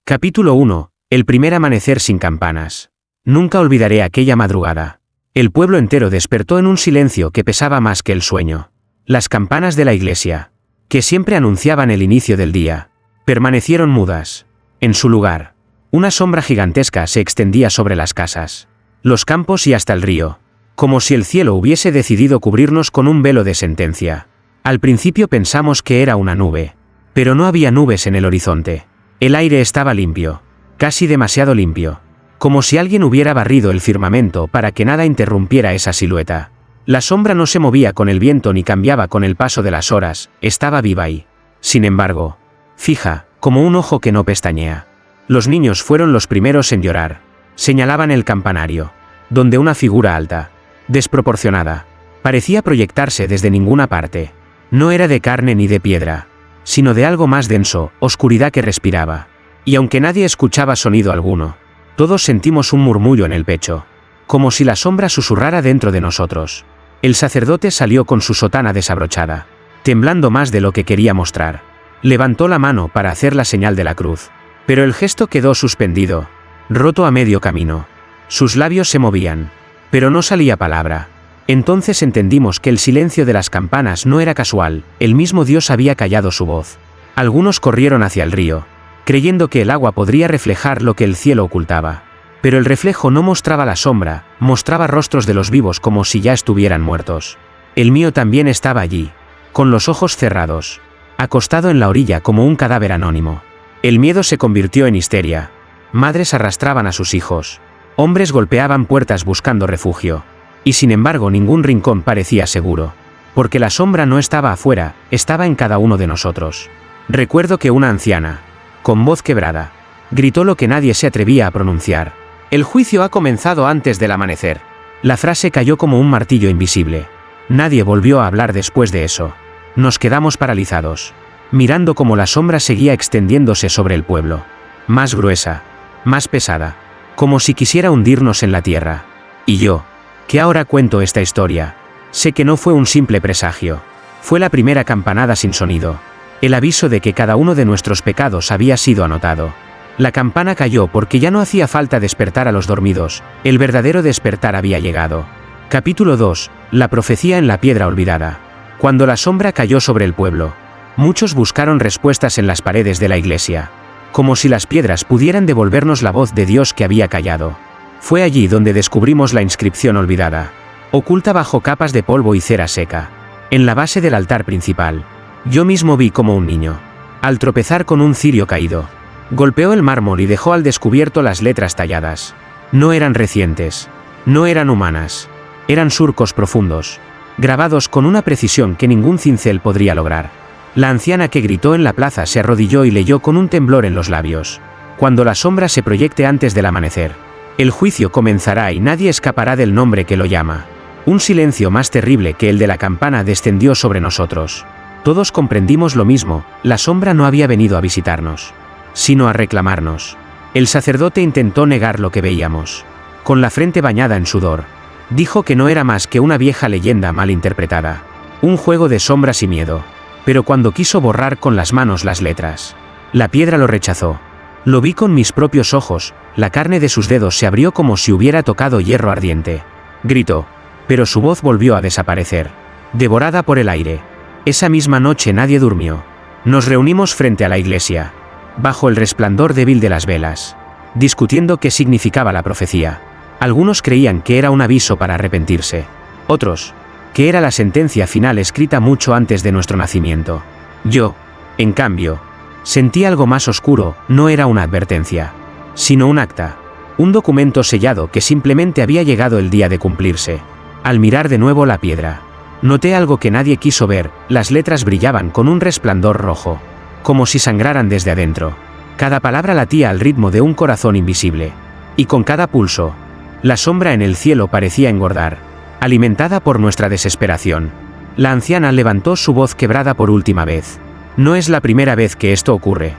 Capítulo 1. El primer amanecer sin campanas. Nunca olvidaré aquella madrugada. El pueblo entero despertó en un silencio que pesaba más que el sueño. Las campanas de la iglesia, que siempre anunciaban el inicio del día, permanecieron mudas. En su lugar, una sombra gigantesca se extendía sobre las casas, los campos y hasta el río, como si el cielo hubiese decidido cubrirnos con un velo de sentencia. Al principio pensamos que era una nube, pero no había nubes en el horizonte. El aire estaba limpio, casi demasiado limpio, como si alguien hubiera barrido el firmamento para que nada interrumpiera esa silueta. La sombra no se movía con el viento ni cambiaba con el paso de las horas, estaba viva y, sin embargo, fija, como un ojo que no pestañea. Los niños fueron los primeros en llorar. Señalaban el campanario, donde una figura alta, desproporcionada, parecía proyectarse desde ninguna parte. No era de carne ni de piedra, sino de algo más denso, oscuridad que respiraba. Y aunque nadie escuchaba sonido alguno, todos sentimos un murmullo en el pecho, como si la sombra susurrara dentro de nosotros. El sacerdote salió con su sotana desabrochada, temblando más de lo que quería mostrar. Levantó la mano para hacer la señal de la cruz, pero el gesto quedó suspendido, roto a medio camino. Sus labios se movían, pero no salía palabra. Entonces entendimos que el silencio de las campanas no era casual, el mismo Dios había callado su voz. Algunos corrieron hacia el río, creyendo que el agua podría reflejar lo que el cielo ocultaba. Pero el reflejo no mostraba la sombra, mostraba rostros de los vivos como si ya estuvieran muertos. El mío también estaba allí, con los ojos cerrados, acostado en la orilla como un cadáver anónimo. El miedo se convirtió en histeria. Madres arrastraban a sus hijos, hombres golpeaban puertas buscando refugio. Y sin embargo ningún rincón parecía seguro, porque la sombra no estaba afuera, estaba en cada uno de nosotros. Recuerdo que una anciana, con voz quebrada, gritó lo que nadie se atrevía a pronunciar: «El juicio ha comenzado antes del amanecer». La frase cayó como un martillo invisible. Nadie volvió a hablar después de eso. Nos quedamos paralizados, mirando cómo la sombra seguía extendiéndose sobre el pueblo, más gruesa, más pesada, como si quisiera hundirnos en la tierra. Y yo, que ahora cuento esta historia, sé que no fue un simple presagio. Fue la primera campanada sin sonido, el aviso de que cada uno de nuestros pecados había sido anotado. La campana cayó porque ya no hacía falta despertar a los dormidos, el verdadero despertar había llegado. Capítulo 2. La profecía en la piedra olvidada. Cuando la sombra cayó sobre el pueblo, muchos buscaron respuestas en las paredes de la iglesia, como si las piedras pudieran devolvernos la voz de Dios que había callado. Fue allí donde descubrimos la inscripción olvidada, oculta bajo capas de polvo y cera seca, en la base del altar principal. Yo mismo vi como un niño, al tropezar con un cirio caído, golpeó el mármol y dejó al descubierto las letras talladas. No eran recientes, no eran humanas, eran surcos profundos, grabados con una precisión que ningún cincel podría lograr. La anciana que gritó en la plaza se arrodilló y leyó con un temblor en los labios: «Cuando la sombra se proyecte antes del amanecer, el juicio comenzará y nadie escapará del nombre que lo llama». Un silencio más terrible que el de la campana descendió sobre nosotros. Todos comprendimos lo mismo: la sombra no había venido a visitarnos, sino a reclamarnos. El sacerdote intentó negar lo que veíamos. Con la frente bañada en sudor, dijo que no era más que una vieja leyenda mal interpretada, un juego de sombras y miedo. Pero cuando quiso borrar con las manos las letras, la piedra lo rechazó. Lo vi con mis propios ojos, la carne de sus dedos se abrió como si hubiera tocado hierro ardiente. Gritó, pero su voz volvió a desaparecer, devorada por el aire. Esa misma noche nadie durmió. Nos reunimos frente a la iglesia, bajo el resplandor débil de las velas, discutiendo qué significaba la profecía. Algunos creían que era un aviso para arrepentirse, otros, que era la sentencia final escrita mucho antes de nuestro nacimiento. Yo, en cambio, sentí algo más oscuro. No era una advertencia, sino un acta, un documento sellado que simplemente había llegado el día de cumplirse. Al mirar de nuevo la piedra, noté algo que nadie quiso ver: las letras brillaban con un resplandor rojo, como si sangraran desde adentro. Cada palabra latía al ritmo de un corazón invisible, y con cada pulso, la sombra en el cielo parecía engordar, alimentada por nuestra desesperación. La anciana levantó su voz quebrada por última vez: «No es la primera vez que esto ocurre.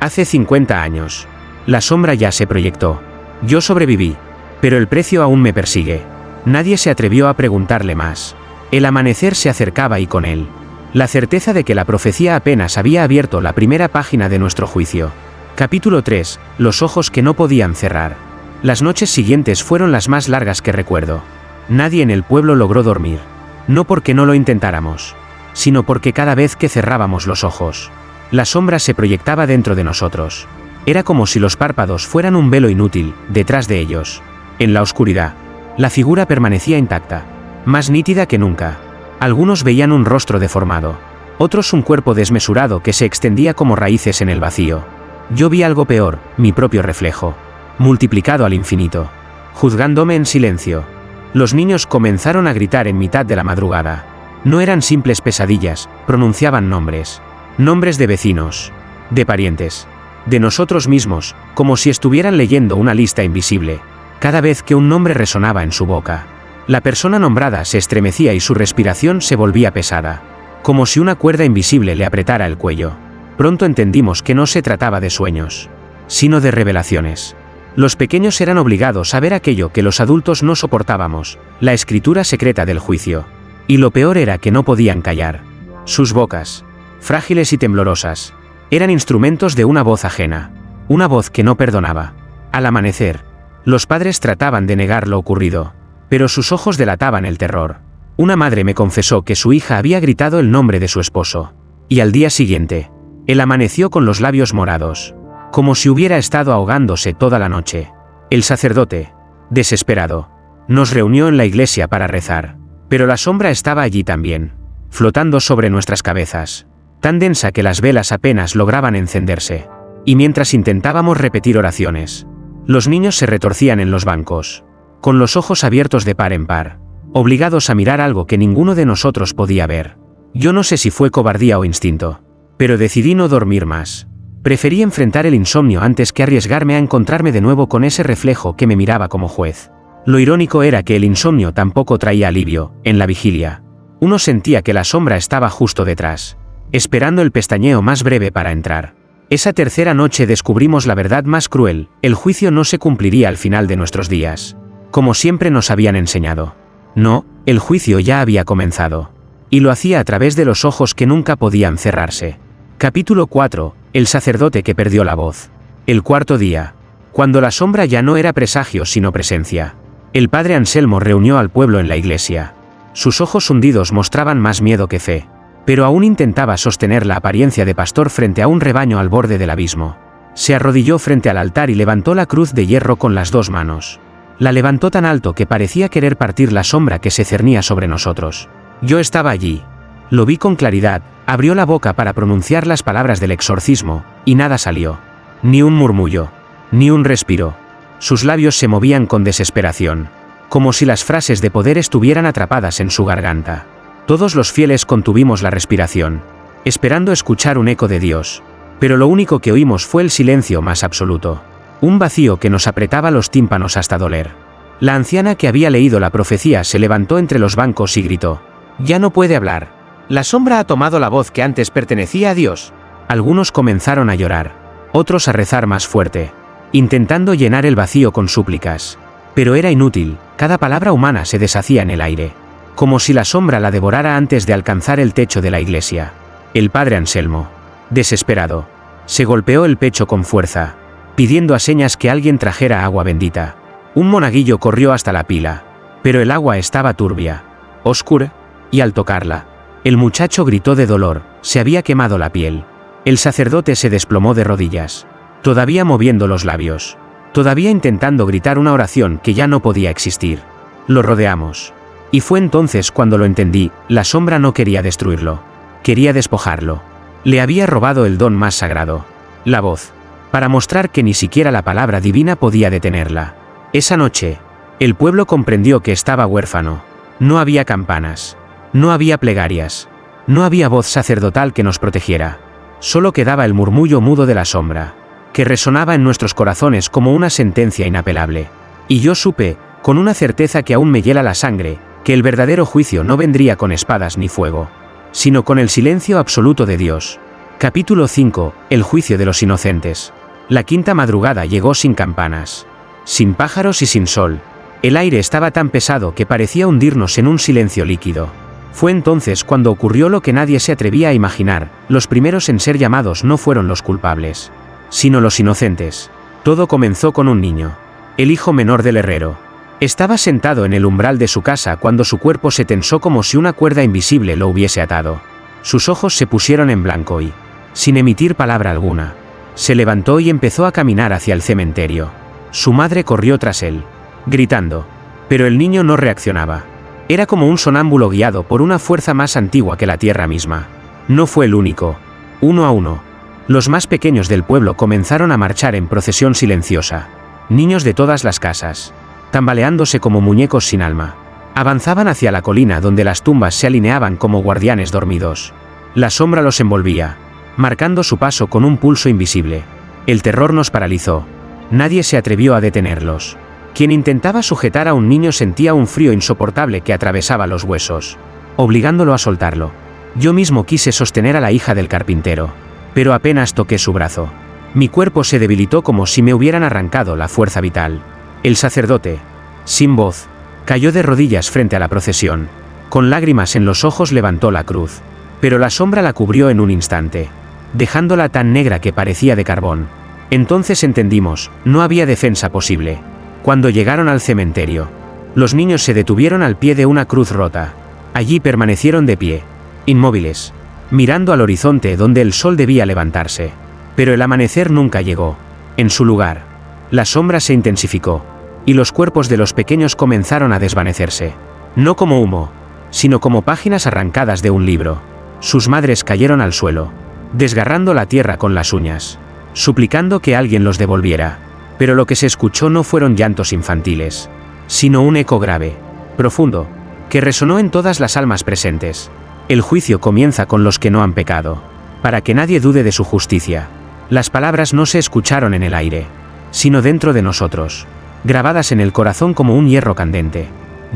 Hace 50 años, la sombra ya se proyectó. Yo sobreviví, pero el precio aún me persigue». Nadie se atrevió a preguntarle más. El amanecer se acercaba y con él, la certeza de que la profecía apenas había abierto la primera página de nuestro juicio. Capítulo 3. Los ojos que no podían cerrar. Las noches siguientes fueron las más largas que recuerdo. Nadie en el pueblo logró dormir. No porque no lo intentáramos, sino porque cada vez que cerrábamos los ojos, la sombra se proyectaba dentro de nosotros. Era como si los párpados fueran un velo inútil, detrás de ellos. En la oscuridad, la figura permanecía intacta, más nítida que nunca. Algunos veían un rostro deformado, otros un cuerpo desmesurado que se extendía como raíces en el vacío. Yo vi algo peor, mi propio reflejo, multiplicado al infinito, juzgándome en silencio. Los niños comenzaron a gritar en mitad de la madrugada. No eran simples pesadillas, pronunciaban nombres. Nombres de vecinos, de parientes, de nosotros mismos, como si estuvieran leyendo una lista invisible. Cada vez que un nombre resonaba en su boca, la persona nombrada se estremecía y su respiración se volvía pesada, como si una cuerda invisible le apretara el cuello. Pronto entendimos que no se trataba de sueños, sino de revelaciones. Los pequeños eran obligados a ver aquello que los adultos no soportábamos, la escritura secreta del juicio. Y lo peor era que no podían callar. Sus bocas, frágiles y temblorosas, eran instrumentos de una voz ajena, una voz que no perdonaba. Al amanecer, los padres trataban de negar lo ocurrido, pero sus ojos delataban el terror. Una madre me confesó que su hija había gritado el nombre de su esposo, y al día siguiente, él amaneció con los labios morados, como si hubiera estado ahogándose toda la noche. El sacerdote, desesperado, nos reunió en la iglesia para rezar, pero la sombra estaba allí también, flotando sobre nuestras cabezas, tan densa que las velas apenas lograban encenderse. Y mientras intentábamos repetir oraciones, los niños se retorcían en los bancos, con los ojos abiertos de par en par, obligados a mirar algo que ninguno de nosotros podía ver. Yo no sé si fue cobardía o instinto, pero decidí no dormir más. Preferí enfrentar el insomnio antes que arriesgarme a encontrarme de nuevo con ese reflejo que me miraba como juez. Lo irónico era que el insomnio tampoco traía alivio. En la vigilia, uno sentía que la sombra estaba justo detrás, esperando el pestañeo más breve para entrar. Esa tercera noche descubrimos la verdad más cruel: el juicio no se cumpliría al final de nuestros días, como siempre nos habían enseñado. No, el juicio ya había comenzado, y lo hacía a través de los ojos que nunca podían cerrarse. Capítulo 4. El sacerdote que perdió la voz. El cuarto día, cuando la sombra ya no era presagio sino presencia, el padre Anselmo reunió al pueblo en la iglesia. Sus ojos hundidos mostraban más miedo que fe, pero aún intentaba sostener la apariencia de pastor frente a un rebaño al borde del abismo. Se arrodilló frente al altar y levantó la cruz de hierro con las dos manos. La levantó tan alto que parecía querer partir la sombra que se cernía sobre nosotros. Yo estaba allí. Lo vi con claridad. Abrió la boca para pronunciar las palabras del exorcismo, y nada salió. Ni un murmullo, ni un respiro. Sus labios se movían con desesperación, como si las frases de poder estuvieran atrapadas en su garganta. Todos los fieles contuvimos la respiración, esperando escuchar un eco de Dios, pero lo único que oímos fue el silencio más absoluto. Un vacío que nos apretaba los tímpanos hasta doler. La anciana que había leído la profecía se levantó entre los bancos y gritó: «Ya no puede hablar. La sombra ha tomado la voz que antes pertenecía a Dios». Algunos comenzaron a llorar, otros a rezar más fuerte, intentando llenar el vacío con súplicas. Pero era inútil, cada palabra humana se deshacía en el aire, como si la sombra la devorara antes de alcanzar el techo de la iglesia. El padre Anselmo, desesperado, se golpeó el pecho con fuerza, pidiendo a señas que alguien trajera agua bendita. Un monaguillo corrió hasta la pila, pero el agua estaba turbia, oscura, y al tocarla, el muchacho gritó de dolor. Se había quemado la piel. El sacerdote se desplomó de rodillas, todavía moviendo los labios, todavía intentando gritar una oración que ya no podía existir. Lo rodeamos. Y fue entonces cuando lo entendí: la sombra no quería destruirlo, quería despojarlo. Le había robado el don más sagrado, la voz, para mostrar que ni siquiera la palabra divina podía detenerla. Esa noche, el pueblo comprendió que estaba huérfano. No había campanas, no había plegarias, no había voz sacerdotal que nos protegiera. Solo quedaba el murmullo mudo de la sombra, que resonaba en nuestros corazones como una sentencia inapelable. Y yo supe, con una certeza que aún me hiela la sangre, que el verdadero juicio no vendría con espadas ni fuego, sino con el silencio absoluto de Dios. Capítulo 5. El juicio de los inocentes. La quinta madrugada llegó sin campanas, sin pájaros y sin sol. El aire estaba tan pesado que parecía hundirnos en un silencio líquido. Fue entonces cuando ocurrió lo que nadie se atrevía a imaginar: los primeros en ser llamados no fueron los culpables, sino los inocentes. Todo comenzó con un niño, el hijo menor del herrero. Estaba sentado en el umbral de su casa cuando su cuerpo se tensó como si una cuerda invisible lo hubiese atado. Sus ojos se pusieron en blanco y, sin emitir palabra alguna, se levantó y empezó a caminar hacia el cementerio. Su madre corrió tras él, gritando, pero el niño no reaccionaba. Era como un sonámbulo guiado por una fuerza más antigua que la tierra misma. No fue el único. Uno a uno, los más pequeños del pueblo comenzaron a marchar en procesión silenciosa. Niños de todas las casas, tambaleándose como muñecos sin alma, avanzaban hacia la colina donde las tumbas se alineaban como guardianes dormidos. La sombra los envolvía, marcando su paso con un pulso invisible. El terror nos paralizó. Nadie se atrevió a detenerlos. Quien intentaba sujetar a un niño sentía un frío insoportable que atravesaba los huesos, obligándolo a soltarlo. Yo mismo quise sostener a la hija del carpintero, pero apenas toqué su brazo. Mi cuerpo se debilitó como si me hubieran arrancado la fuerza vital. El sacerdote, sin voz, cayó de rodillas frente a la procesión. Con lágrimas en los ojos levantó la cruz, pero la sombra la cubrió en un instante, dejándola tan negra que parecía de carbón. Entonces entendimos, no había defensa posible. Cuando llegaron al cementerio, los niños se detuvieron al pie de una cruz rota. Allí permanecieron de pie, inmóviles, mirando al horizonte donde el sol debía levantarse. Pero el amanecer nunca llegó. En su lugar, la sombra se intensificó, y los cuerpos de los pequeños comenzaron a desvanecerse. No como humo, sino como páginas arrancadas de un libro. Sus madres cayeron al suelo, desgarrando la tierra con las uñas, suplicando que alguien los devolviera. Pero lo que se escuchó no fueron llantos infantiles, sino un eco grave, profundo, que resonó en todas las almas presentes. El juicio comienza con los que no han pecado, para que nadie dude de su justicia. Las palabras no se escucharon en el aire, sino dentro de nosotros, grabadas en el corazón como un hierro candente.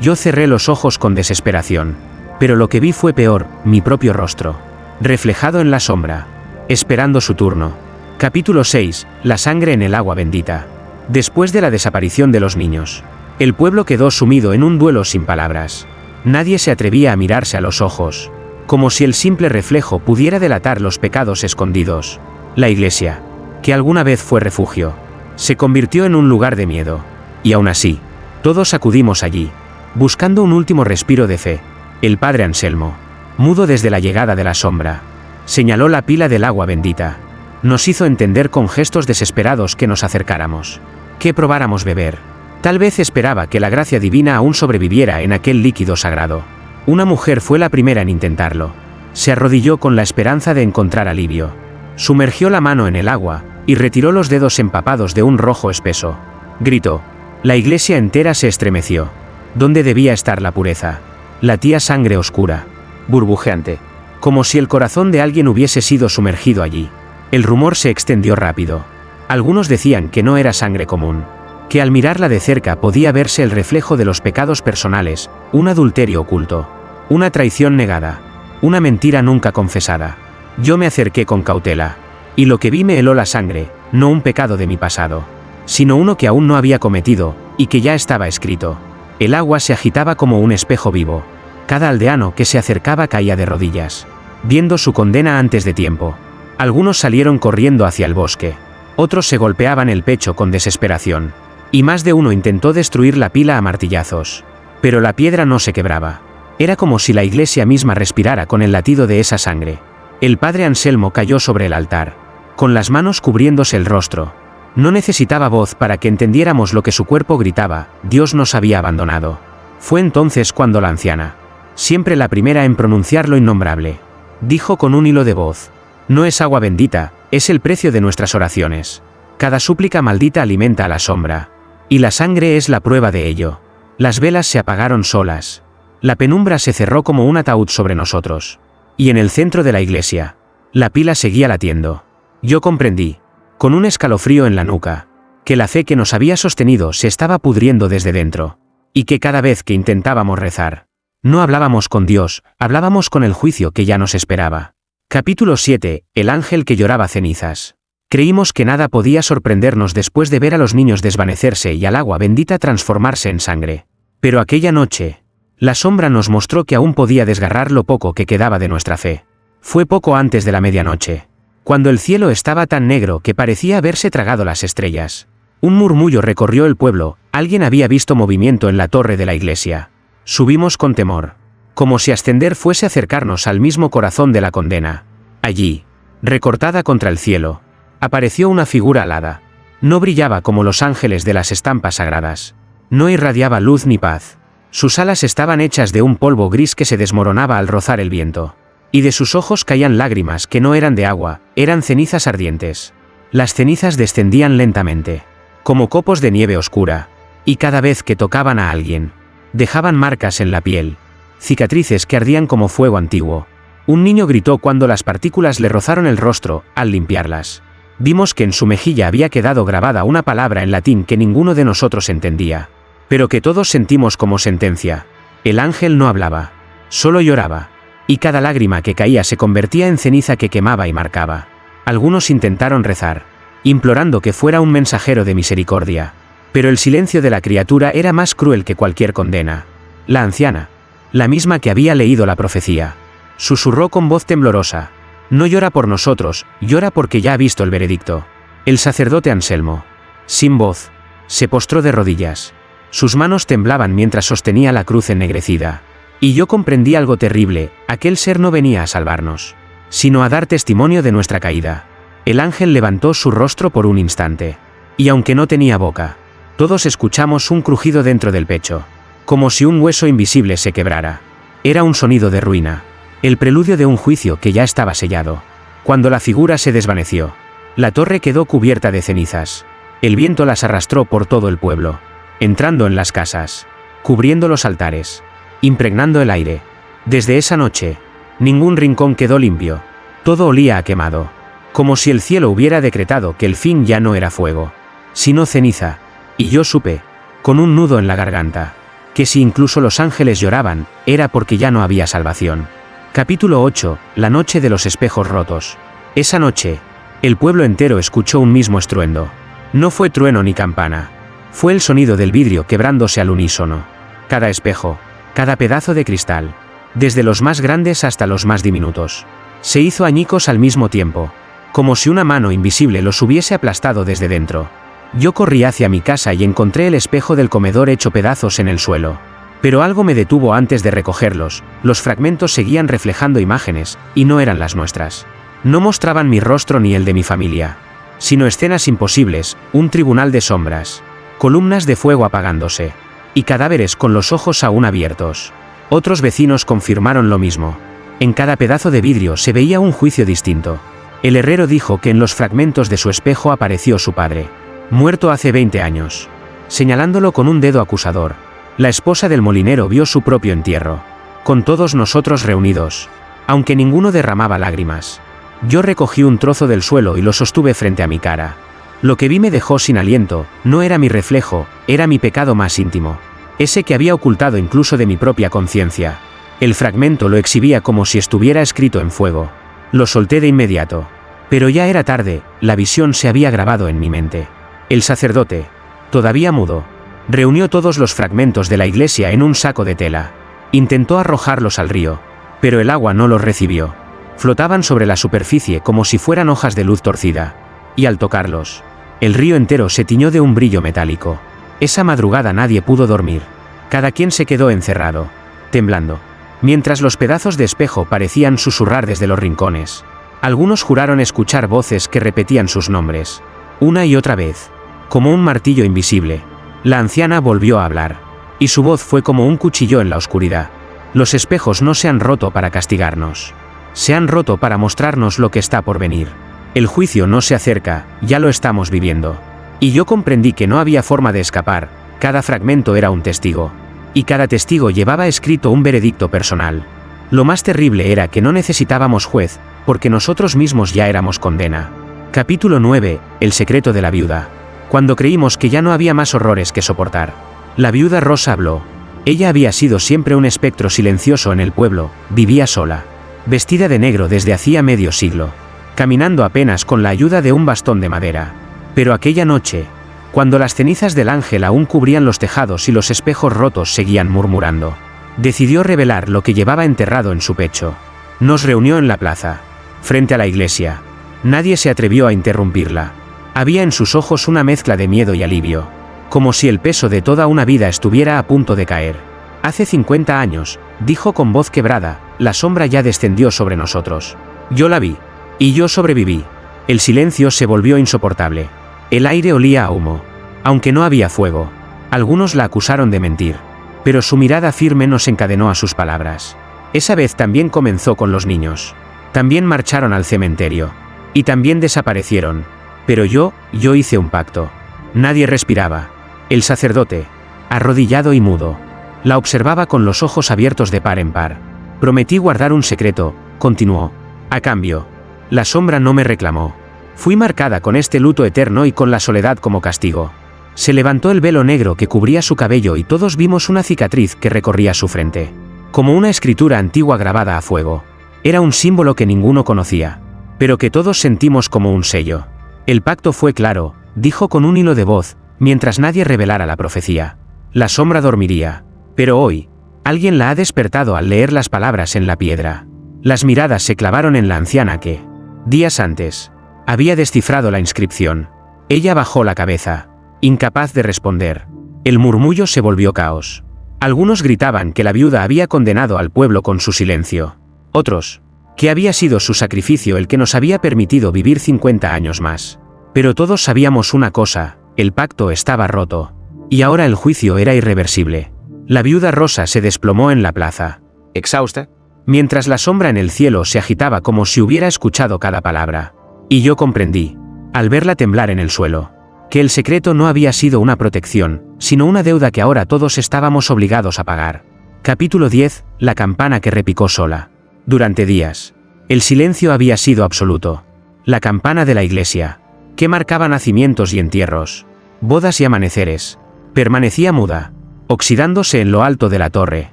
Yo cerré los ojos con desesperación, pero lo que vi fue peor, mi propio rostro, reflejado en la sombra, esperando su turno. Capítulo 6. La sangre en el agua bendita. Después de la desaparición de los niños, el pueblo quedó sumido en un duelo sin palabras. Nadie se atrevía a mirarse a los ojos, como si el simple reflejo pudiera delatar los pecados escondidos. La iglesia, que alguna vez fue refugio, se convirtió en un lugar de miedo. Y aún así, todos acudimos allí, buscando un último respiro de fe. El padre Anselmo, mudo desde la llegada de la sombra, señaló la pila del agua bendita. Nos hizo entender con gestos desesperados que nos acercáramos, que probáramos beber. Tal vez esperaba que la gracia divina aún sobreviviera en aquel líquido sagrado. Una mujer fue la primera en intentarlo. Se arrodilló con la esperanza de encontrar alivio. Sumergió la mano en el agua, y retiró los dedos empapados de un rojo espeso. Gritó. La iglesia entera se estremeció. ¿Dónde debía estar la pureza? Latía sangre oscura, burbujeante, como si el corazón de alguien hubiese sido sumergido allí. El rumor se extendió rápido. Algunos decían que no era sangre común, que al mirarla de cerca podía verse el reflejo de los pecados personales, un adulterio oculto, una traición negada, una mentira nunca confesada. Yo me acerqué con cautela, y lo que vi me heló la sangre, no un pecado de mi pasado, sino uno que aún no había cometido, y que ya estaba escrito. El agua se agitaba como un espejo vivo. Cada aldeano que se acercaba caía de rodillas, viendo su condena antes de tiempo. Algunos salieron corriendo hacia el bosque, otros se golpeaban el pecho con desesperación, y más de uno intentó destruir la pila a martillazos. Pero la piedra no se quebraba. Era como si la iglesia misma respirara con el latido de esa sangre. El padre Anselmo cayó sobre el altar, con las manos cubriéndose el rostro. No necesitaba voz para que entendiéramos lo que su cuerpo gritaba: Dios nos había abandonado. Fue entonces cuando la anciana, siempre la primera en pronunciar lo innombrable, dijo con un hilo de voz: no es agua bendita, es el precio de nuestras oraciones. Cada súplica maldita alimenta a la sombra, y la sangre es la prueba de ello. Las velas se apagaron solas. La penumbra se cerró como un ataúd sobre nosotros. Y en el centro de la iglesia, la pila seguía latiendo. Yo comprendí, con un escalofrío en la nuca, que la fe que nos había sostenido se estaba pudriendo desde dentro, y que cada vez que intentábamos rezar, no hablábamos con Dios, hablábamos con el juicio que ya nos esperaba. Capítulo 7. El ángel que lloraba cenizas. Creímos que nada podía sorprendernos después de ver a los niños desvanecerse y al agua bendita transformarse en sangre. Pero aquella noche, la sombra nos mostró que aún podía desgarrar lo poco que quedaba de nuestra fe. Fue poco antes de la medianoche, cuando el cielo estaba tan negro que parecía haberse tragado las estrellas. Un murmullo recorrió el pueblo, alguien había visto movimiento en la torre de la iglesia. Subimos con temor. Como si ascender fuese acercarnos al mismo corazón de la condena. Allí, recortada contra el cielo, apareció una figura alada. No brillaba como los ángeles de las estampas sagradas. No irradiaba luz ni paz. Sus alas estaban hechas de un polvo gris que se desmoronaba al rozar el viento. Y de sus ojos caían lágrimas que no eran de agua, eran cenizas ardientes. Las cenizas descendían lentamente, como copos de nieve oscura, y cada vez que tocaban a alguien, dejaban marcas en la piel, cicatrices que ardían como fuego antiguo. Un niño gritó cuando las partículas le rozaron el rostro, al limpiarlas. Vimos que en su mejilla había quedado grabada una palabra en latín que ninguno de nosotros entendía, pero que todos sentimos como sentencia. El ángel no hablaba, solo lloraba, y cada lágrima que caía se convertía en ceniza que quemaba y marcaba. Algunos intentaron rezar, implorando que fuera un mensajero de misericordia, pero el silencio de la criatura era más cruel que cualquier condena. La anciana, la misma que había leído la profecía, susurró con voz temblorosa: no llora por nosotros, llora porque ya ha visto el veredicto. El sacerdote Anselmo, sin voz, se postró de rodillas. Sus manos temblaban mientras sostenía la cruz ennegrecida. Y yo comprendí algo terrible: aquel ser no venía a salvarnos, sino a dar testimonio de nuestra caída. El ángel levantó su rostro por un instante. Y aunque no tenía boca, todos escuchamos un crujido dentro del pecho, como si un hueso invisible se quebrara. Era un sonido de ruina, el preludio de un juicio que ya estaba sellado. Cuando la figura se desvaneció, la torre quedó cubierta de cenizas. El viento las arrastró por todo el pueblo, entrando en las casas, cubriendo los altares, impregnando el aire. Desde esa noche, ningún rincón quedó limpio. Todo olía a quemado, como si el cielo hubiera decretado que el fin ya no era fuego, sino ceniza. Y yo supe, con un nudo en la garganta, que si incluso los ángeles lloraban, era porque ya no había salvación. Capítulo 8. La noche de los espejos rotos. Esa noche, el pueblo entero escuchó un mismo estruendo. No fue trueno ni campana. Fue el sonido del vidrio quebrándose al unísono. Cada espejo, cada pedazo de cristal, desde los más grandes hasta los más diminutos, se hizo añicos al mismo tiempo, como si una mano invisible los hubiese aplastado desde dentro. Yo corrí hacia mi casa y encontré el espejo del comedor hecho pedazos en el suelo. Pero algo me detuvo antes de recogerlos. Los fragmentos seguían reflejando imágenes, y no eran las nuestras. No mostraban mi rostro ni el de mi familia, sino escenas imposibles, un tribunal de sombras, columnas de fuego apagándose, y cadáveres con los ojos aún abiertos. Otros vecinos confirmaron lo mismo. En cada pedazo de vidrio se veía un juicio distinto. El herrero dijo que en los fragmentos de su espejo apareció su padre, muerto hace 20 años, señalándolo con un dedo acusador. La esposa del molinero vio su propio entierro, con todos nosotros reunidos, aunque ninguno derramaba lágrimas. Yo recogí un trozo del suelo y lo sostuve frente a mi cara. Lo que vi me dejó sin aliento. No era mi reflejo, era mi pecado más íntimo, ese que había ocultado incluso de mi propia conciencia. El fragmento lo exhibía como si estuviera escrito en fuego. Lo solté de inmediato. Pero ya era tarde, la visión se había grabado en mi mente. El sacerdote, todavía mudo, reunió todos los fragmentos de la iglesia en un saco de tela. Intentó arrojarlos al río, pero el agua no los recibió. Flotaban sobre la superficie como si fueran hojas de luz torcida. Y al tocarlos, el río entero se tiñó de un brillo metálico. Esa madrugada nadie pudo dormir. Cada quien se quedó encerrado, temblando, mientras los pedazos de espejo parecían susurrar desde los rincones. Algunos juraron escuchar voces que repetían sus nombres, una y otra vez, como un martillo invisible. La anciana volvió a hablar, y su voz fue como un cuchillo en la oscuridad. Los espejos no se han roto para castigarnos. Se han roto para mostrarnos lo que está por venir. El juicio no se acerca, ya lo estamos viviendo. Y yo comprendí que no había forma de escapar. Cada fragmento era un testigo, y cada testigo llevaba escrito un veredicto personal. Lo más terrible era que no necesitábamos juez, porque nosotros mismos ya éramos condena. Capítulo 9. El secreto de la viuda. Cuando creímos que ya no había más horrores que soportar, la viuda Rosa habló. Ella había sido siempre un espectro silencioso en el pueblo, vivía sola, vestida de negro desde hacía medio siglo, caminando apenas con la ayuda de un bastón de madera. Pero aquella noche, cuando las cenizas del ángel aún cubrían los tejados y los espejos rotos seguían murmurando, decidió revelar lo que llevaba enterrado en su pecho. Nos reunió en la plaza, frente a la iglesia, Nadie se atrevió a interrumpirla. Había en sus ojos una mezcla de miedo y alivio, como si el peso de toda una vida estuviera a punto de caer. Hace 50 años, dijo con voz quebrada, la sombra ya descendió sobre nosotros. Yo la vi. Y yo sobreviví. El silencio se volvió insoportable. El aire olía a humo. Aunque no había fuego. Algunos la acusaron de mentir. Pero su mirada firme nos encadenó a sus palabras. Esa vez también comenzó con los niños. También marcharon al cementerio. Y también desaparecieron. Pero yo hice un pacto. Nadie respiraba. El sacerdote, arrodillado y mudo, la observaba con los ojos abiertos de par en par. Prometí guardar un secreto, continuó. A cambio, la sombra no me reclamó. Fui marcada con este luto eterno y con la soledad como castigo. Se levantó el velo negro que cubría su cabello y todos vimos una cicatriz que recorría su frente. Como una escritura antigua grabada a fuego. Era un símbolo que ninguno conocía, pero que todos sentimos como un sello. El pacto fue claro, dijo con un hilo de voz, mientras nadie revelara la profecía. La sombra dormiría. Pero hoy, alguien la ha despertado al leer las palabras en la piedra. Las miradas se clavaron en la anciana que, días antes, había descifrado la inscripción. Ella bajó la cabeza, incapaz de responder. El murmullo se volvió caos. Algunos gritaban que la viuda había condenado al pueblo con su silencio. Otros, que había sido su sacrificio el que nos había permitido vivir 50 años más. Pero todos sabíamos una cosa, el pacto estaba roto. Y ahora el juicio era irreversible. La viuda rosa se desplomó en la plaza, exhausta, mientras la sombra en el cielo se agitaba como si hubiera escuchado cada palabra. Y yo comprendí, al verla temblar en el suelo, que el secreto no había sido una protección, sino una deuda que ahora todos estábamos obligados a pagar. Capítulo 10, la campana que repicó sola. Durante días, el silencio había sido absoluto. La campana de la iglesia, que marcaba nacimientos y entierros, bodas y amaneceres, permanecía muda, oxidándose en lo alto de la torre.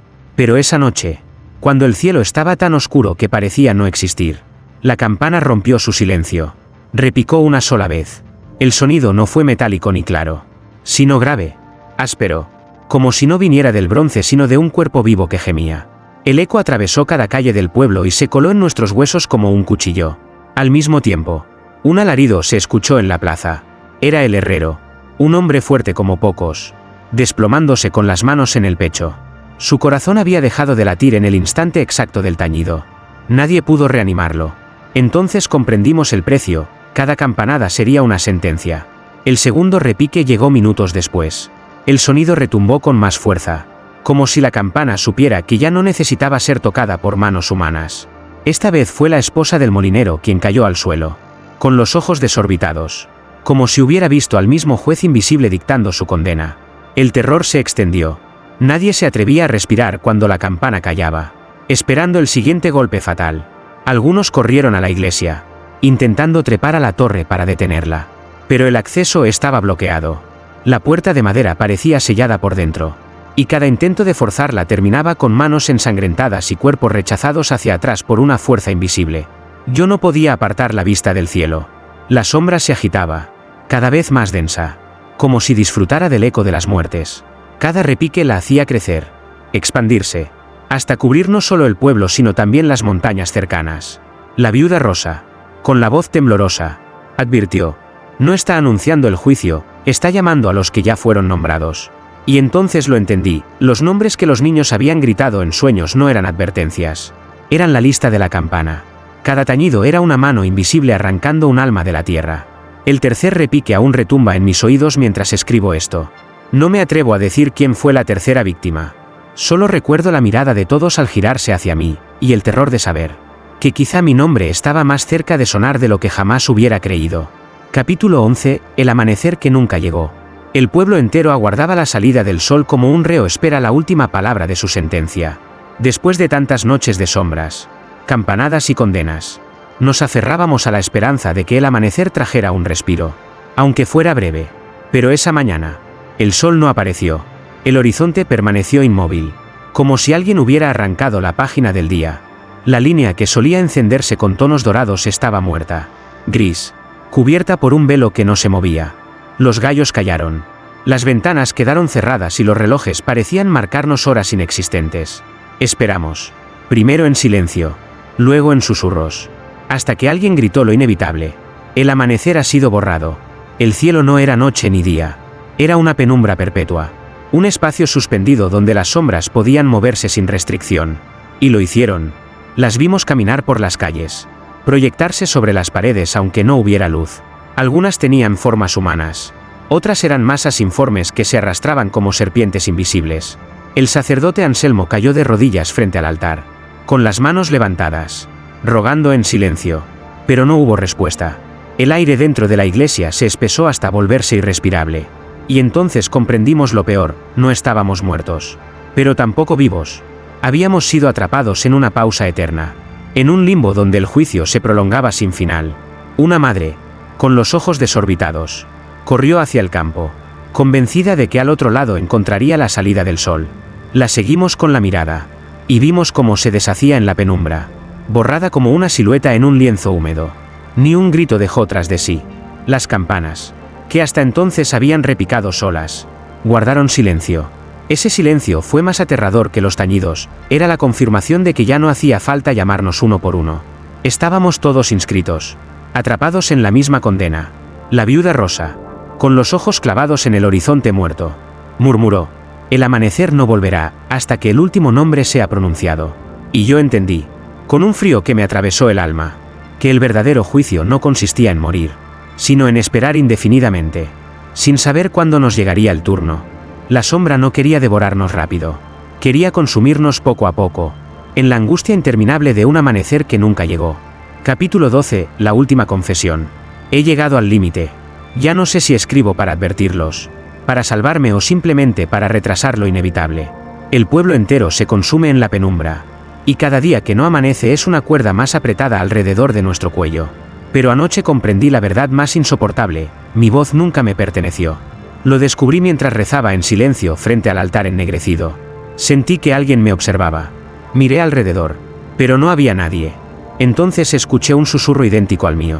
Pero esa noche, cuando el cielo estaba tan oscuro que parecía no existir, la campana rompió su silencio. Repicó una sola vez. El sonido no fue metálico ni claro, sino grave, áspero, como si no viniera del bronce sino de un cuerpo vivo que gemía. El eco atravesó cada calle del pueblo y se coló en nuestros huesos como un cuchillo. Al mismo tiempo, un alarido se escuchó en la plaza. Era el herrero, un hombre fuerte como pocos, desplomándose con las manos en el pecho. Su corazón había dejado de latir en el instante exacto del tañido. Nadie pudo reanimarlo. Entonces comprendimos el precio, cada campanada sería una sentencia. El segundo repique llegó minutos después. El sonido retumbó con más fuerza, como si la campana supiera que ya no necesitaba ser tocada por manos humanas. Esta vez fue la esposa del molinero quien cayó al suelo, con los ojos desorbitados, como si hubiera visto al mismo juez invisible dictando su condena. El terror se extendió. Nadie se atrevía a respirar cuando la campana callaba, esperando el siguiente golpe fatal. Algunos corrieron a la iglesia, intentando trepar a la torre para detenerla. Pero el acceso estaba bloqueado. La puerta de madera parecía sellada por dentro, y cada intento de forzarla terminaba con manos ensangrentadas y cuerpos rechazados hacia atrás por una fuerza invisible. Yo no podía apartar la vista del cielo. La sombra se agitaba, cada vez más densa, como si disfrutara del eco de las muertes. Cada repique la hacía crecer, expandirse, hasta cubrir no solo el pueblo sino también las montañas cercanas. La viuda rosa, con la voz temblorosa, advirtió: no está anunciando el juicio, está llamando a los que ya fueron nombrados. Y entonces lo entendí, los nombres que los niños habían gritado en sueños no eran advertencias. Eran la lista de la campana. Cada tañido era una mano invisible arrancando un alma de la tierra. El tercer repique aún retumba en mis oídos mientras escribo esto. No me atrevo a decir quién fue la tercera víctima. Solo recuerdo la mirada de todos al girarse hacia mí, y el terror de saber que quizá mi nombre estaba más cerca de sonar de lo que jamás hubiera creído. Capítulo 11, el amanecer que nunca llegó. El pueblo entero aguardaba la salida del sol como un reo espera la última palabra de su sentencia. Después de tantas noches de sombras, campanadas y condenas, nos aferrábamos a la esperanza de que el amanecer trajera un respiro, aunque fuera breve. Pero esa mañana, el sol no apareció. El horizonte permaneció inmóvil, como si alguien hubiera arrancado la página del día. La línea que solía encenderse con tonos dorados estaba muerta, gris, cubierta por un velo que no se movía. Los gallos callaron. Las ventanas quedaron cerradas y los relojes parecían marcarnos horas inexistentes. Esperamos. Primero en silencio, luego en susurros. hasta que alguien gritó lo inevitable. El amanecer ha sido borrado. El cielo no era noche ni día. Era una penumbra perpetua. Un espacio suspendido donde las sombras podían moverse sin restricción. Y lo hicieron. Las vimos caminar por las calles. Proyectarse sobre las paredes aunque no hubiera luz. Algunas tenían formas humanas. Otras eran masas informes que se arrastraban como serpientes invisibles. El sacerdote Anselmo cayó de rodillas frente al altar, con las manos levantadas, rogando en silencio. Pero no hubo respuesta. El aire dentro de la iglesia se espesó hasta volverse irrespirable. Y entonces comprendimos lo peor: no estábamos muertos. Pero tampoco vivos. Habíamos sido atrapados en una pausa eterna. En un limbo donde el juicio se prolongaba sin final. Una madre, con los ojos desorbitados, corrió hacia el campo, convencida de que al otro lado encontraría la salida del sol. La seguimos con la mirada, y vimos cómo se deshacía en la penumbra, borrada como una silueta en un lienzo húmedo. Ni un grito dejó tras de sí. Las campanas, que hasta entonces habían repicado solas, guardaron silencio. Ese silencio fue más aterrador que los tañidos, era la confirmación de que ya no hacía falta llamarnos uno por uno. Estábamos todos inscritos, atrapados en la misma condena. La viuda Rosa, con los ojos clavados en el horizonte muerto, murmuró: el amanecer no volverá hasta que el último nombre sea pronunciado. Y yo entendí, con un frío que me atravesó el alma, que el verdadero juicio no consistía en morir, sino en esperar indefinidamente, sin saber cuándo nos llegaría el turno. La sombra no quería devorarnos rápido, quería consumirnos poco a poco, en la angustia interminable de un amanecer que nunca llegó. Capítulo 12, la última confesión. He llegado al límite. Ya no sé si escribo para advertirlos, para salvarme o simplemente para retrasar lo inevitable. El pueblo entero se consume en la penumbra, y cada día que no amanece es una cuerda más apretada alrededor de nuestro cuello. Pero anoche comprendí la verdad más insoportable: mi voz nunca me perteneció. Lo descubrí mientras rezaba en silencio frente al altar ennegrecido. Sentí que alguien me observaba. Miré alrededor, pero no había nadie. Entonces escuché un susurro idéntico al mío,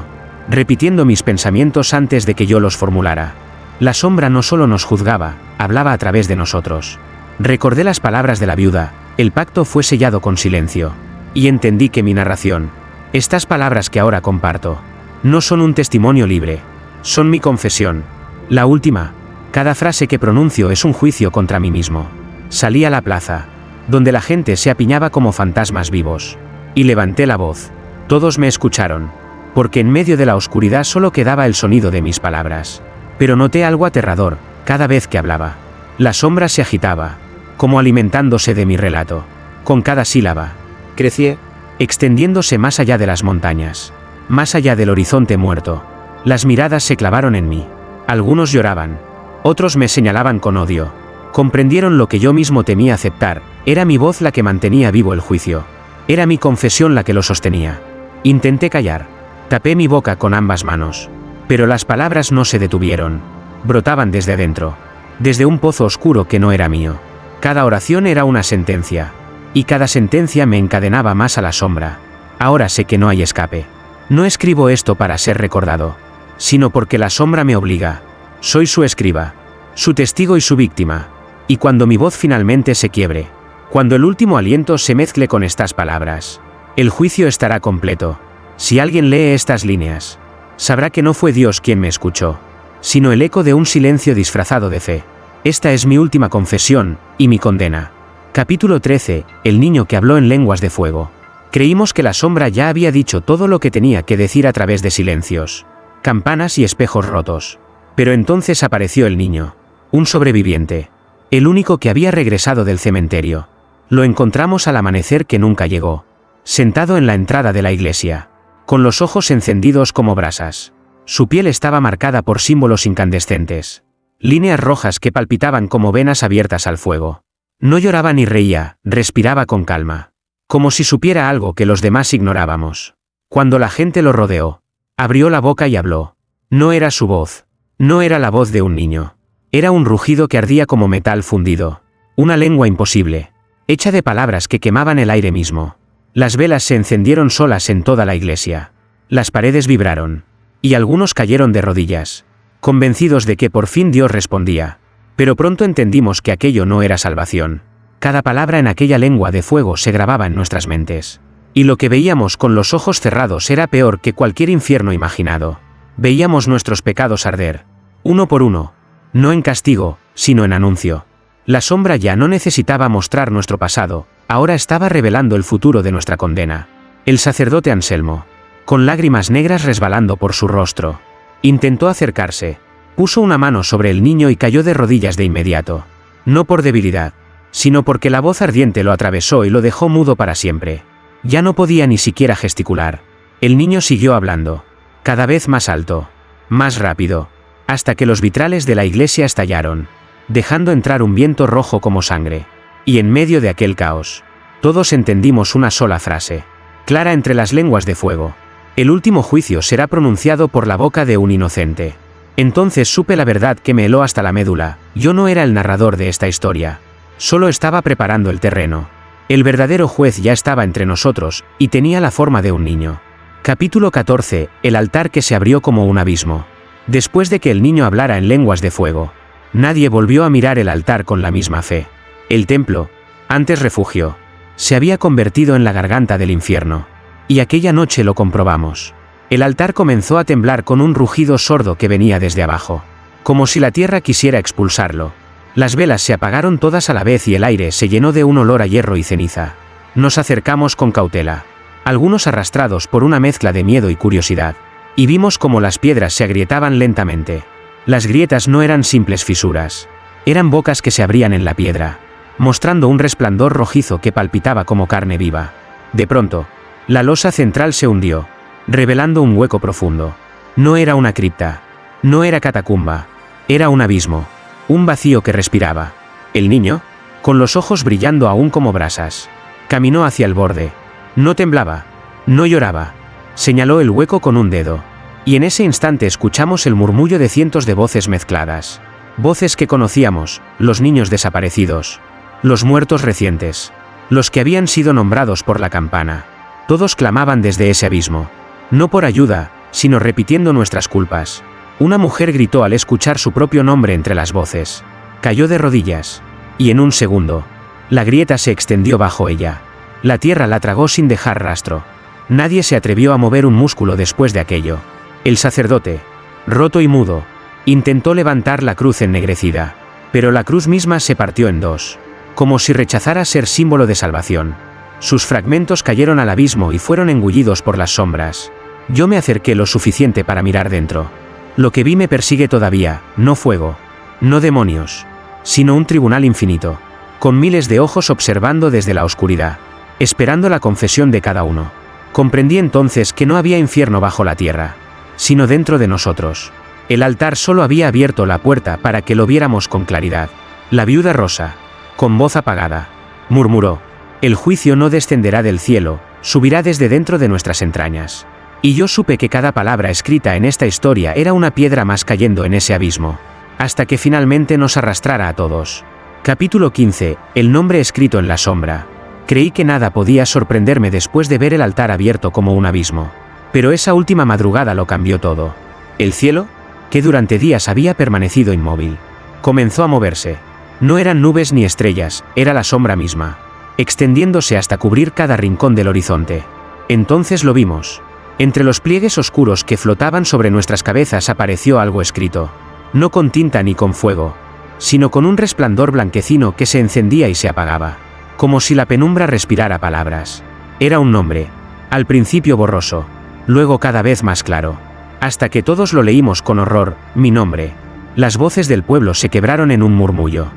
repitiendo mis pensamientos antes de que yo los formulara. La sombra no solo nos juzgaba, hablaba a través de nosotros. Recordé las palabras de la viuda: el pacto fue sellado con silencio. Y entendí que mi narración, estas palabras que ahora comparto, no son un testimonio libre, son mi confesión. La última. Cada frase que pronuncio es un juicio contra mí mismo. Salí a la plaza, donde la gente se apiñaba como fantasmas vivos, y levanté la voz. Todos me escucharon, porque en medio de la oscuridad solo quedaba el sonido de mis palabras. Pero noté algo aterrador cada vez que hablaba. La sombra se agitaba, como alimentándose de mi relato. Con cada sílaba, crecía, extendiéndose más allá de las montañas, más allá del horizonte muerto. Las miradas se clavaron en mí. Algunos lloraban, otros me señalaban con odio. Comprendieron lo que yo mismo temía aceptar: era mi voz la que mantenía vivo el juicio. Era mi confesión la que lo sostenía. Intenté callar. Tapé mi boca con ambas manos. Pero las palabras no se detuvieron. Brotaban desde dentro. Desde un pozo oscuro que no era mío. Cada oración era una sentencia. Y cada sentencia me encadenaba más a la sombra. Ahora sé que no hay escape. No escribo esto para ser recordado, sino porque la sombra me obliga. Soy su escriba, su testigo y su víctima. Y cuando mi voz finalmente se quiebre, cuando el último aliento se mezcle con estas palabras, el juicio estará completo. Si alguien lee estas líneas, sabrá que no fue Dios quien me escuchó, sino el eco de un silencio disfrazado de fe. Esta es mi última confesión, y mi condena. Capítulo 13, el niño que habló en lenguas de fuego. Creímos que la sombra ya había dicho todo lo que tenía que decir a través de silencios, campanas y espejos rotos. Pero entonces apareció el niño, un sobreviviente, el único que había regresado del cementerio. Lo encontramos al amanecer que nunca llegó, sentado en la entrada de la iglesia, con los ojos encendidos como brasas. Su piel estaba marcada por símbolos incandescentes, líneas rojas que palpitaban como venas abiertas al fuego. No lloraba ni reía, respiraba con calma, como si supiera algo que los demás ignorábamos. Cuando la gente lo rodeó, abrió la boca y habló. No era su voz. No era la voz de un niño. Era un rugido que ardía como metal fundido. Una lengua imposible, hecha de palabras que quemaban el aire mismo. Las velas se encendieron solas en toda la iglesia. Las paredes vibraron. Y algunos cayeron de rodillas, convencidos de que por fin Dios respondía. Pero pronto entendimos que aquello no era salvación. Cada palabra en aquella lengua de fuego se grababa en nuestras mentes. Y lo que veíamos con los ojos cerrados era peor que cualquier infierno imaginado. Veíamos nuestros pecados arder, uno por uno, no en castigo, sino en anuncio. La sombra ya no necesitaba mostrar nuestro pasado, ahora estaba revelando el futuro de nuestra condena. El sacerdote Anselmo, con lágrimas negras resbalando por su rostro, intentó acercarse, puso una mano sobre el niño y cayó de rodillas de inmediato. No por debilidad, sino porque la voz ardiente lo atravesó y lo dejó mudo para siempre. Ya no podía ni siquiera gesticular. El niño siguió hablando, cada vez más alto, más rápido, hasta que los vitrales de la iglesia estallaron, dejando entrar un viento rojo como sangre. Y en medio de aquel caos, todos entendimos una sola frase, clara entre las lenguas de fuego: el último juicio será pronunciado por la boca de un inocente. Entonces supe la verdad que me heló hasta la médula. Yo no era el narrador de esta historia, solo estaba preparando el terreno. El verdadero juez ya estaba entre nosotros, y tenía la forma de un niño. Capítulo 14. El altar que se abrió como un abismo. Después de que el niño hablara en lenguas de fuego, nadie volvió a mirar el altar con la misma fe. El templo, antes refugio, se había convertido en la garganta del infierno. Y aquella noche lo comprobamos. El altar comenzó a temblar con un rugido sordo que venía desde abajo, como si la tierra quisiera expulsarlo. Las velas se apagaron todas a la vez y el aire se llenó de un olor a hierro y ceniza. Nos acercamos con cautela, algunos arrastrados por una mezcla de miedo y curiosidad, y vimos cómo las piedras se agrietaban lentamente. Las grietas no eran simples fisuras, eran bocas que se abrían en la piedra, mostrando un resplandor rojizo que palpitaba como carne viva. De pronto, la losa central se hundió, revelando un hueco profundo. No era una cripta, no era catacumba, era un abismo. Un vacío que respiraba. El niño, con los ojos brillando aún como brasas, caminó hacia el borde. No temblaba, no lloraba. Señaló el hueco con un dedo. Y en ese instante escuchamos el murmullo de cientos de voces mezcladas. Voces que conocíamos, los niños desaparecidos, los muertos recientes, los que habían sido nombrados por la campana. Todos clamaban desde ese abismo. No por ayuda, sino repitiendo nuestras culpas. Una mujer gritó al escuchar su propio nombre entre las voces. Cayó de rodillas. Y en un segundo, la grieta se extendió bajo ella. La tierra la tragó sin dejar rastro. Nadie se atrevió a mover un músculo después de aquello. El sacerdote, roto y mudo, intentó levantar la cruz ennegrecida. Pero la cruz misma se partió en dos, como si rechazara ser símbolo de salvación. Sus fragmentos cayeron al abismo y fueron engullidos por las sombras. Yo me acerqué lo suficiente para mirar dentro. Lo que vi me persigue todavía, no fuego, no demonios, sino un tribunal infinito, con miles de ojos observando desde la oscuridad, esperando la confesión de cada uno. Comprendí entonces que no había infierno bajo la tierra, sino dentro de nosotros. El altar solo había abierto la puerta para que lo viéramos con claridad. La viuda Rosa, con voz apagada, murmuró: el juicio no descenderá del cielo, subirá desde dentro de nuestras entrañas. Y yo supe que cada palabra escrita en esta historia era una piedra más cayendo en ese abismo, hasta que finalmente nos arrastrara a todos. Capítulo 15. El nombre escrito en la sombra. Creí que nada podía sorprenderme después de ver el altar abierto como un abismo. Pero esa última madrugada lo cambió todo. El cielo, que durante días había permanecido inmóvil, comenzó a moverse. No eran nubes ni estrellas, era la sombra misma, extendiéndose hasta cubrir cada rincón del horizonte. Entonces lo vimos. Entre los pliegues oscuros que flotaban sobre nuestras cabezas apareció algo escrito, no con tinta ni con fuego, sino con un resplandor blanquecino que se encendía y se apagaba, como si la penumbra respirara palabras. Era un nombre, al principio borroso, luego cada vez más claro, hasta que todos lo leímos con horror: mi nombre. Las voces del pueblo se quebraron en un murmullo.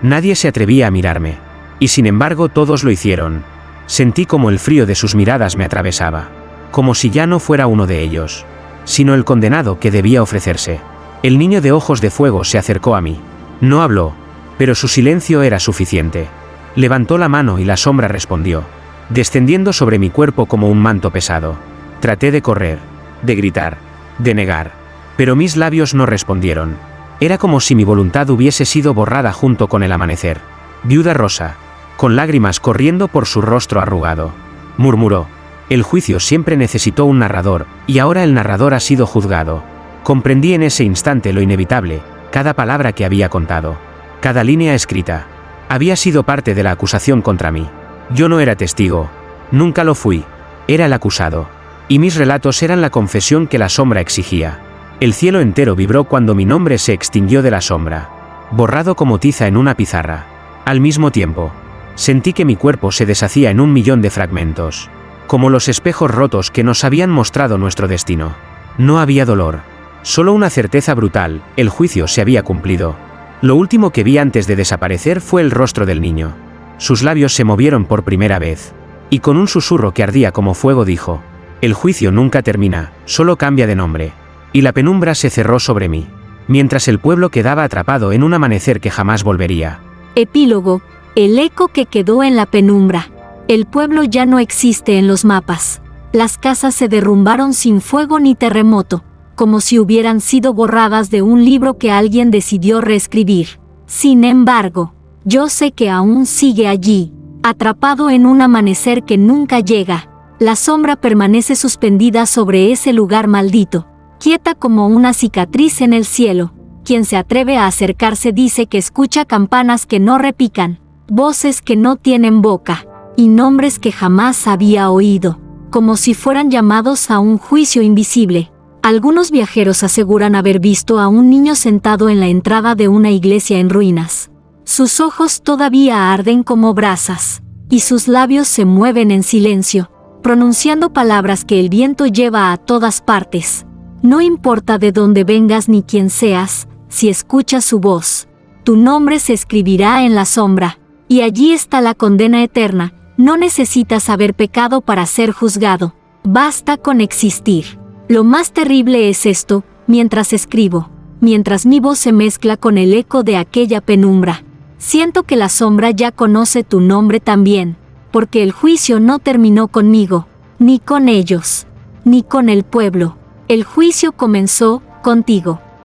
Nadie se atrevía a mirarme, y sin embargo todos lo hicieron. Sentí como el frío de sus miradas me atravesaba, como si ya no fuera uno de ellos, sino el condenado que debía ofrecerse. El niño de ojos de fuego se acercó a mí. No habló, pero su silencio era suficiente. Levantó la mano y la sombra respondió, descendiendo sobre mi cuerpo como un manto pesado. Traté de correr, de gritar, de negar, pero mis labios no respondieron. Era como si mi voluntad hubiese sido borrada junto con el amanecer. Viuda Rosa, con lágrimas corriendo por su rostro arrugado, murmuró: el juicio siempre necesitó un narrador, y ahora el narrador ha sido juzgado. Comprendí en ese instante lo inevitable, cada palabra que había contado, cada línea escrita, había sido parte de la acusación contra mí. Yo no era testigo, nunca lo fui, Era el acusado. Y mis relatos eran la confesión que la sombra exigía. El cielo entero vibró cuando mi nombre se extinguió de la sombra, borrado como tiza en una pizarra. Al mismo tiempo, sentí que mi cuerpo se deshacía en 1.000.000 de fragmentos, como los espejos rotos que nos habían mostrado nuestro destino. No había dolor, solo una certeza brutal: el juicio se había cumplido. Lo último que vi antes de desaparecer fue el rostro del niño. Sus labios se movieron por primera vez, y con un susurro que ardía como fuego dijo: el juicio nunca termina, solo cambia de nombre. Y la penumbra se cerró sobre mí, mientras el pueblo quedaba atrapado en un amanecer que jamás volvería. Epílogo: el eco que quedó en la penumbra. El pueblo ya no existe en los mapas. Las casas se derrumbaron sin fuego ni terremoto, como si hubieran sido borradas de un libro que alguien decidió reescribir. Sin embargo, yo sé que aún sigue allí, atrapado en un amanecer que nunca llega. La sombra permanece suspendida sobre ese lugar maldito, quieta como una cicatriz en el cielo. Quien se atreve a acercarse dice que escucha campanas que no repican, voces que no tienen boca, y nombres que jamás había oído, como si fueran llamados a un juicio invisible. Algunos viajeros aseguran haber visto a un niño sentado en la entrada de una iglesia en ruinas. Sus ojos todavía arden como brasas, y sus labios se mueven en silencio, pronunciando palabras que el viento lleva a todas partes. No importa de dónde vengas ni quién seas, si escuchas su voz, tu nombre se escribirá en la sombra, y allí está la condena eterna. No necesitas haber pecado para ser juzgado, basta con existir. Lo más terrible es esto: mientras escribo, mientras mi voz se mezcla con el eco de aquella penumbra, siento que la sombra ya conoce tu nombre también, porque el juicio no terminó conmigo, ni con ellos, ni con el pueblo. El juicio comenzó contigo.